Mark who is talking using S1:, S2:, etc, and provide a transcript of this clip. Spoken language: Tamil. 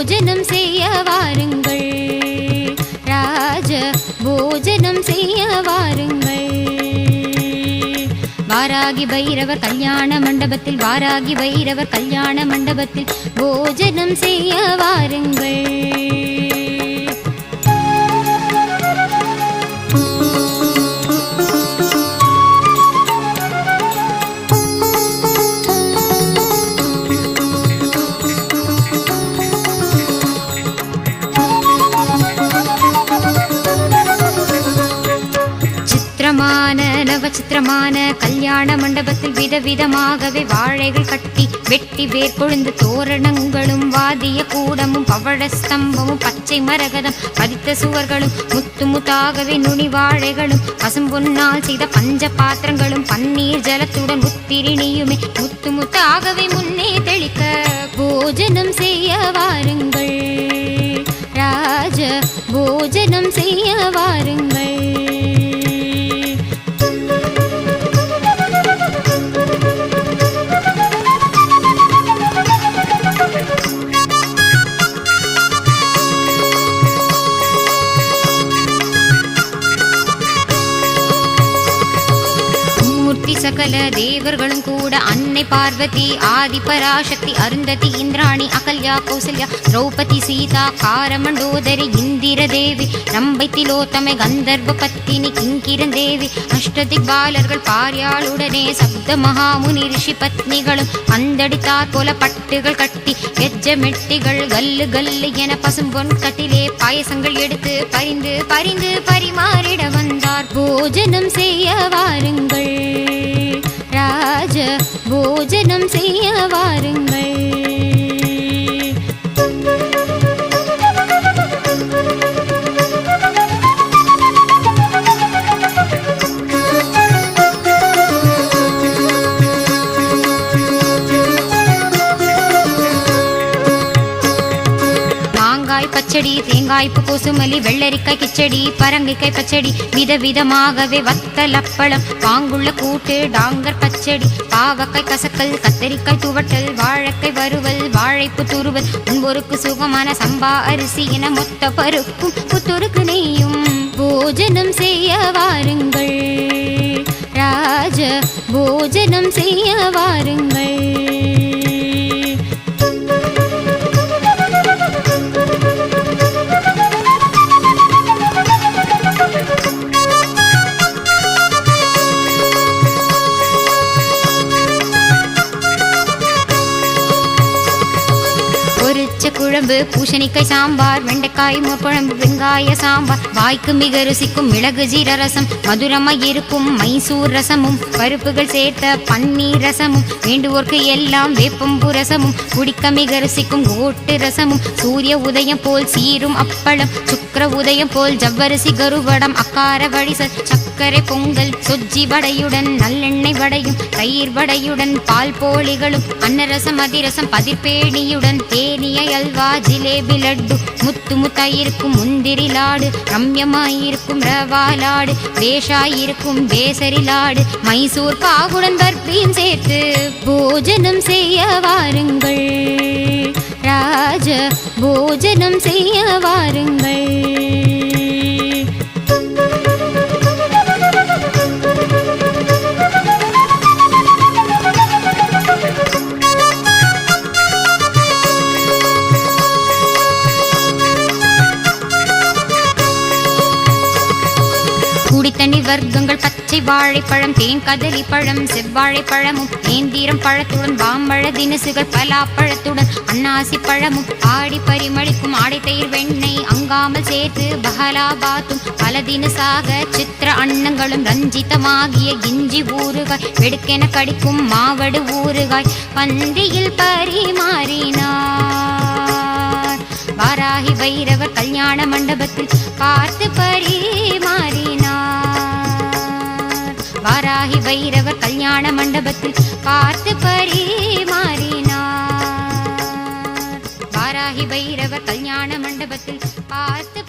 S1: போஜனம் செய்ய வாருங்கள், ராஜ போஜனம் செய்ய வாருங்கள். வாராகி பைரவர் கல்யாண மண்டபத்தில், வாராகி பைரவர் கல்யாண மண்டபத்தில் போஜனம் செய்ய வாருங்கள். நவச்சித்திரமான கல்யாண மண்டபத்தில் விதவிதமாகவே வாழைகள் கட்டி வெட்டி வேர் கொழுந்து தோரணங்களும் வாதிய கூடமும் பவழ ஸ்தம்பமும் பச்சை மரகதம் பதித்த சுவர்களும் முத்து முத்தாகவே நுனி வாழைகளும் பசும்பொன்னால் செய்த பஞ்ச பாத்திரங்களும் பன்னீர் ஜலத்துடன் உத்திரிணியுமே முத்து முத்தாகவே முன்னே தெளிக்க போஜனம் செய்ய வாருங்கள், ராஜ போஜனம் செய்ய வாருங்கள். சகல தேவர்களும் கூட அன்னை பார்வதி ஆதி பராசக்தி அருந்ததி இந்திராணி அகல்யா கௌசல்யா திரௌபதி சீதா காரமண்டோதரி இந்திர தேவி ரம்பை திலோத்தமை கந்தர்வ பத்தினி கிங்கிரன் தேவி அஷ்டதிக்பாலர்கள் பாரியாளுடனே சப்த மகாமுனி ரிஷி பத்னிகளும் அந்தடித்தார் போல பட்டுகள் கட்டி எஜ்ஜமெட்டிகள் கல்லு கல்லு என பசும்பொன் கட்டிலே பாயசங்கள் எடுத்து பரிந்து பரிந்து பரிமாறிட வந்தார். போஜனம் செய்ய வாருங்கள், ராஜ போஜனம் செய்ய வாருங்கள். பச்சடி தேங்காய்ப்பு கோசுமலி வெள்ளரிக்காய் கிச்சடி பரங்கிக்காய் பச்சடி விதவிதமாகவே வத்தல் அப்பளம் பாங்குள்ள கூட்டு டாங்கர் பச்சடி பாவக்காய் கசக்கல் கத்தரிக்காய் துவட்டல் வாழைக்காய் வறுவல் வாழைப்பு துருவல் முன்பொருக்கு சுகமான சம்பா அரிசி என மொத்த பருப்பும் புத்தொருக்கு நெய்யும். போஜனம் செய்ய வாருங்கள், ராஜ போஜனம் செய்ய வாருங்கள். குழம்பு பூசணிக்காய் சாம்பார் வெண்டைக்காய் குழம்பு வெங்காய சாம்பார் வாய்க்கு மிக ருசிக்கும் மிளகு ஜீர ரசம் மதுரமாய் இருக்கும் மைசூர் ரசமும் பருப்புகள் சேர்த்த பன்னீர் ரசமும் வேண்டுவோர்க்கு எல்லாம் வேப்பம்பு ரசமும் குடிக்க மிக ருசிக்கும் ஓட்டு ரசமும் சூரிய உதயம் போல் சீரும் அப்பளம் சுக்கர உதயம் போல் ஜவ்வரிசி கருவடம் அக்கார வழிசல் சர்க்கரை பொங்கல் சொஜ்ஜி வடையுடன் நல்லெண்ணெய் வடையும் தயிர் வடையுடன் பால் போலிகளும் அன்னரசம் அதிரசம் பதிர்பேணியுடன் தேனிய அல்வா ஜிலேபி லட்டு முத்து முத்தாயிருக்கும் முந்திரி லாடு ரம்யமாயிருக்கும் ரவா லாடு வேஷாயிருக்கும் பேசரி லாடு மைசூர் பாகுடன் பர்பியும் சேர்த்து போஜனம் செய்ய வாருங்கள், ராஜ போஜனம் செய்ய வாருங்கள். குடித்தண்ணி வர்க்கங்கள் பச்சை வாழைப்பழம் தேன் கதலி பழம் செவ்வாழைப்பழமும் நேந்திரம் பழத்துடன் பாம்பழ தினசுகள் பலாப்பழத்துடன் அன்னாசி பழமும் ஆடி பரிமளிக்கும் ஆடை தயிர் வெண்ணெய் அங்காமல் சேர்த்து பஹலாபாத்தும் பல தினசாக சித்திர அன்னங்களும் ரஞ்சிதமாகிய கிஞ்சி ஊறுகாய் வெடுக்கென கடிக்கும் மாவடு ஊறுகாய் பந்தியில் பரிமாறினார். வாராகி பைரவர் கல்யாண மண்டபத்தில் பார்த்து பரிமாறினார். வாராகி பைரவர் கல்யாண மண்டபத்தில் பார்த்து பரிமாறினார். வாராகி பைரவர் கல்யாண மண்டபத்தில் பார்த்து